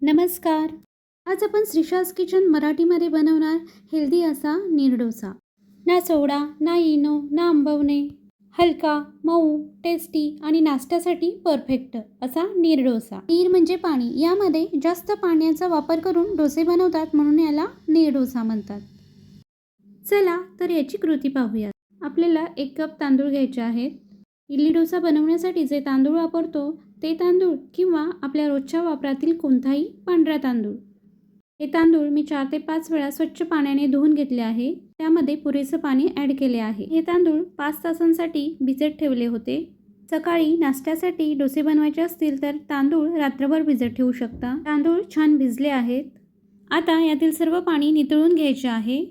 नमस्कार. आज आपण श्रीशास किचन मराठीमध्ये बनवणार हेल्दी असा नीर डोसा. ना सोडा, ना इनो, ना आंबवणे. हलका, मऊ, टेस्टी आणि नाश्त्यासाठी परफेक्ट असा नीर डोसा. नीर म्हणजे पाणी. यामध्ये जास्त पाण्याचा वापर करून डोसे बनवतात म्हणून याला नीर डोसा म्हणतात. चला तर याची कृती पाहूयात. आपल्याला 1 कप तांदूळ घ्यायचे आहेत. इडली डोसा बनवण्यासाठी जे तांदूळ वापरतो ते तांदूळ किंवा आपल्या रोजच्या वापरातील कोणताही पांढरा तांदूळ. हे तांदूळ मी 4 ते 5 वेळा स्वच्छ पाण्याने धुवून घेतले आहे. त्यामध्ये पुरेसं पाणी ॲड केले आहे. हे तांदूळ 5 तासांसाठी भिजत ठेवले होते. सकाळी नाश्त्यासाठी डोसे बनवायचे असतील तर तांदूळ रात्रभर भिजत ठेवू शकता. तांदूळ छान भिजले आहेत. आता यातील सर्व पाणी नितळून घ्यायचे आहे.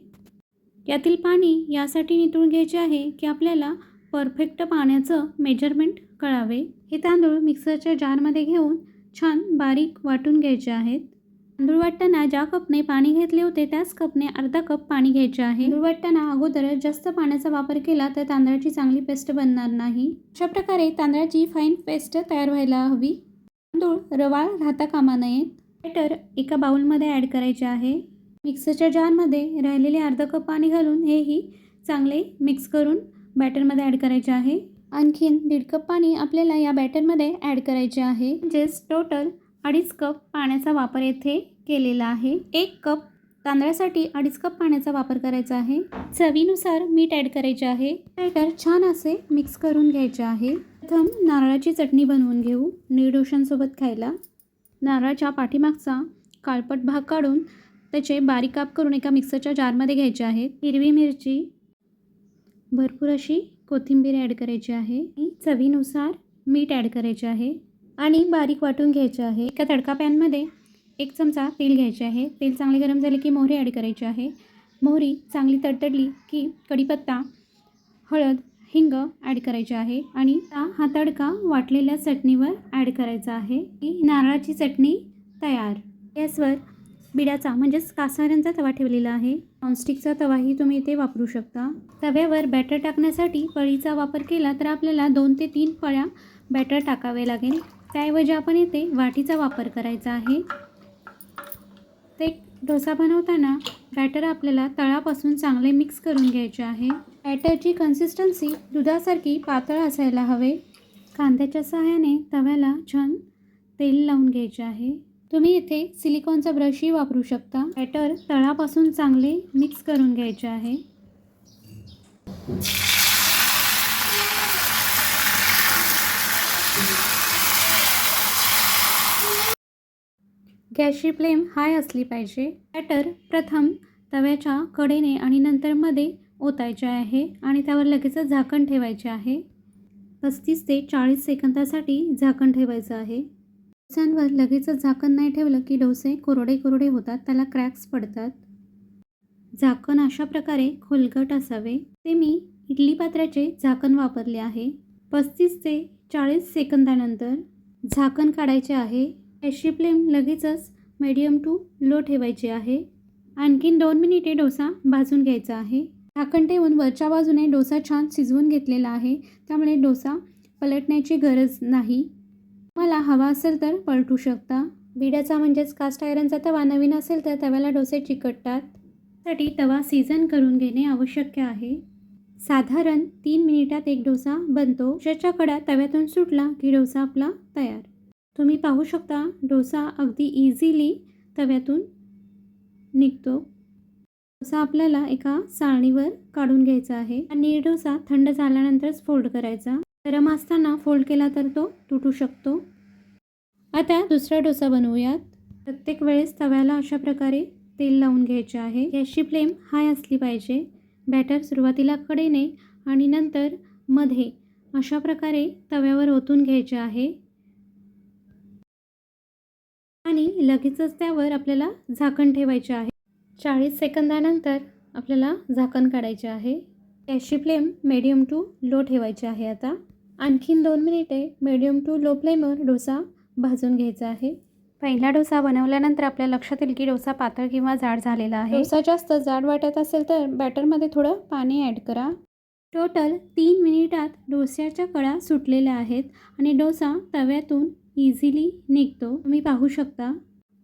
यातील पाणी यासाठी नितळून घ्यायचे आहे की आपल्याला परफेक्ट पाण्याचं मेजरमेंट कळावे. हे तांदूळ मिक्सरच्या जारमध्ये घेऊन छान बारीक वाटून घ्यायचे आहेत. तांदूळ वाटताना ज्या कपने पाणी घेतले होते त्याच कपने अर्धा कप पाणी घ्यायचे आहे. तांदूळ वाटताना अगोदरच जास्त पाण्याचा वापर केला तर तांदळाची चांगली पेस्ट बनणार नाही. अशा प्रकारे तांदळाची फाईन पेस्ट तयार व्हायला हवी. तांदूळ रवाळ राहता कामा नयेत. बॅटर एका बाउलमध्ये ॲड करायचे आहे. मिक्सरच्या जारमध्ये राहिलेले अर्धा कप पाणी घालून हेही चांगले मिक्स करून बॅटरमध्ये ॲड करायचे आहे. आणखीन 1.5 कप पाणी आपल्याला या बॅटरमध्ये ॲड करायचे आहे. म्हणजेच टोटल 2.5 कप पाण्याचा वापर येथे केलेला आहे. 1 कप तांदळासाठी 2.5 कप पाण्याचा वापर करायचा आहे. चवीनुसार मीठ ॲड करायचे आहे. बॅटर छान असे मिक्स करून घ्यायचे आहे. प्रथम नारळाची चटणी बनवून घेऊ नीर डोशांसोबत खायला. नारळाच्या पाठीमागचा काळपट भाग काढून त्याचे बारीक काप करून एका मिक्सरच्या जारमध्ये घ्यायचे आहेत. हिरवी मिरची, भरपूर अशी कोथिंबीर ॲड करायची आहे. चवीनुसार मीठ ॲड करायचे आहे आणि बारीक वाटून घ्यायचे आहे. एका तडका पॅनमध्ये 1 चमचा तेल घ्यायचे आहे. तेल चांगले गरम झाले की मोहरी ॲड करायची आहे. मोहरी चांगली तडतडली की कढीपत्ता, हळद, हिंग ॲड करायचे आहे आणि हा तडका वाटलेल्या चटणीवर ॲड करायचा आहे. ही नारळाची चटणी तयार. गॅसवर बिडाचा म्हणजेच कासाऱ्यांचा तवा ठेवलेला आहे. नॉनस्टिकचा तवाही तुम्ही इथे वापरू शकता. तव्यावर बॅटर टाकण्यासाठी पळीचा वापर केला तर आपल्याला 2 ते 3 पळ्या बॅटर टाकावे लागेल. त्याऐवजी आपण इथे वाटीचा वापर करायचा आहे. ते डोसा बनवताना बॅटर आपल्याला तळापासून चांगले मिक्स करून घ्यायचे आहे. बॅटरची कन्सिस्टन्सी दुधासारखी पातळ असायला हवे. कांद्याच्या सहाय्याने तव्याला छान तेल लावून घ्यायचे आहे. तुम्ही इथे सिलिकॉनचा ब्रशही वापरू शकता. बॅटर तळापासून चांगले मिक्स करून घ्यायचे आहे. गॅसची फ्लेम हाय असली पाहिजे. बॅटर प्रथम तव्याच्या कडेने आणि नंतर मध्ये ओतायचे आहे आणि त्यावर लगेचच झाकण ठेवायचे आहे. 35 ते 40 सेकंदासाठी झाकण ठेवायचं आहे. डोस्यांवर लगेचच झाकण नाही ठेवलं की डोसे कोरडे होतात, त्याला क्रॅक्स पडतात. झाकण अशा प्रकारे खोलगट असावे. ते मी इडली पात्राचे झाकण वापरले आहे. 35 ते 40 सेकंदानंतर झाकण काढायचे आहे. गॅसची फ्लेम लगेचच मीडियम टू लो ठेवायची आहे. आणखीन 2 मिनिटे डोसा भाजून घ्यायचा आहे. झाकण ठेवून वरच्या बाजूने डोसा छान शिजवून घेतलेला आहे, त्यामुळे डोसा पलटण्याची गरज नाही. तुम्हाला हवा असेल तर पलटू शकता. बिड्याचा म्हणजेच कास्ट आयरनचा तवा नवीन असेल तर तव्याला डोसे चिकटतात. त्यासाठी तवा सीझन करून घेणे आवश्यक आहे. साधारण 3 मिनिटात एक डोसा बनतो. डोशाच्या कडा तव्यातून सुटला की डोसा आपला तयार. तुम्ही पाहू शकता डोसा अगदी इझिली तव्यातून निघतो. डोसा आपल्याला एका चाळणीवर काढून घ्यायचा आहे. नीर डोसा थंड झाल्यानंतरच फोल्ड करायचा. गरम असताना फोल्ड केला तर तो तुटू शकतो. आता दुसरा डोसा बनवूयात. प्रत्येक वेळेस तव्याला अशा प्रकारे तेल लावून घ्यायचे आहे. गॅसची फ्लेम हाय असली पाहिजे. बॅटर सुरुवातीला कडेने आणि नंतर मध्ये अशा प्रकारे तव्यावर ओतून घ्यायचे आहे आणि लगेचच त्यावर आपल्याला झाकण ठेवायचे आहे. 40 सेकंदानंतर आपल्याला झाकण काढायचे आहे. गॅसची फ्लेम मीडियम टू लो ठेवायची आहे. आता आणखीन 2 मिनिटे मीडियम टू लो फ्लेमवर डोसा भाजून घ्यायचा आहे. पहिला डोसा बनवल्यानंतर आपल्या लक्षात येईल की डोसा पातळ किंवा जाड झालेला आहे. डोसा जास्त जाड वाटत असेल तर बॅटरमध्ये थोडं पाणी ॲड करा. टोटल 3 मिनिटात डोस्याच्या कळा सुटलेल्या आहेत आणि डोसा तव्यातून इझिली निघतो. तुम्ही पाहू शकता.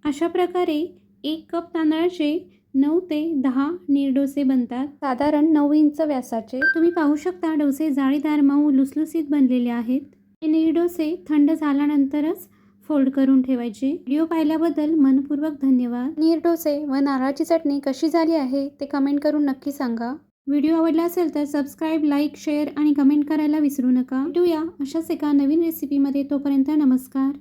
अशा प्रकारे 1 कप तांदळाचे 9 ते 10 नीर डोसे बनतात, साधारण 9 इंच व्यासाचे. तुम्ही पाहू शकता डोसे जाळीदार, मऊ, लुसलुसीत बनलेले आहेत. हे नीर डोसे थंड झाल्यानंतरच फोल्ड करून ठेवायचे. व्हिडिओ पाहिल्याबद्दल मनपूर्वक धन्यवाद. नीर डोसे व नारळाची चटणी कशी झाली आहे ते कमेंट करून नक्की सांगा. व्हिडिओ आवडला असेल तर सबस्क्राईब, लाईक, शेअर आणि कमेंट करायला विसरू नका. भेटूया अशाच एका नवीन रेसिपीमध्ये. तोपर्यंत नमस्कार.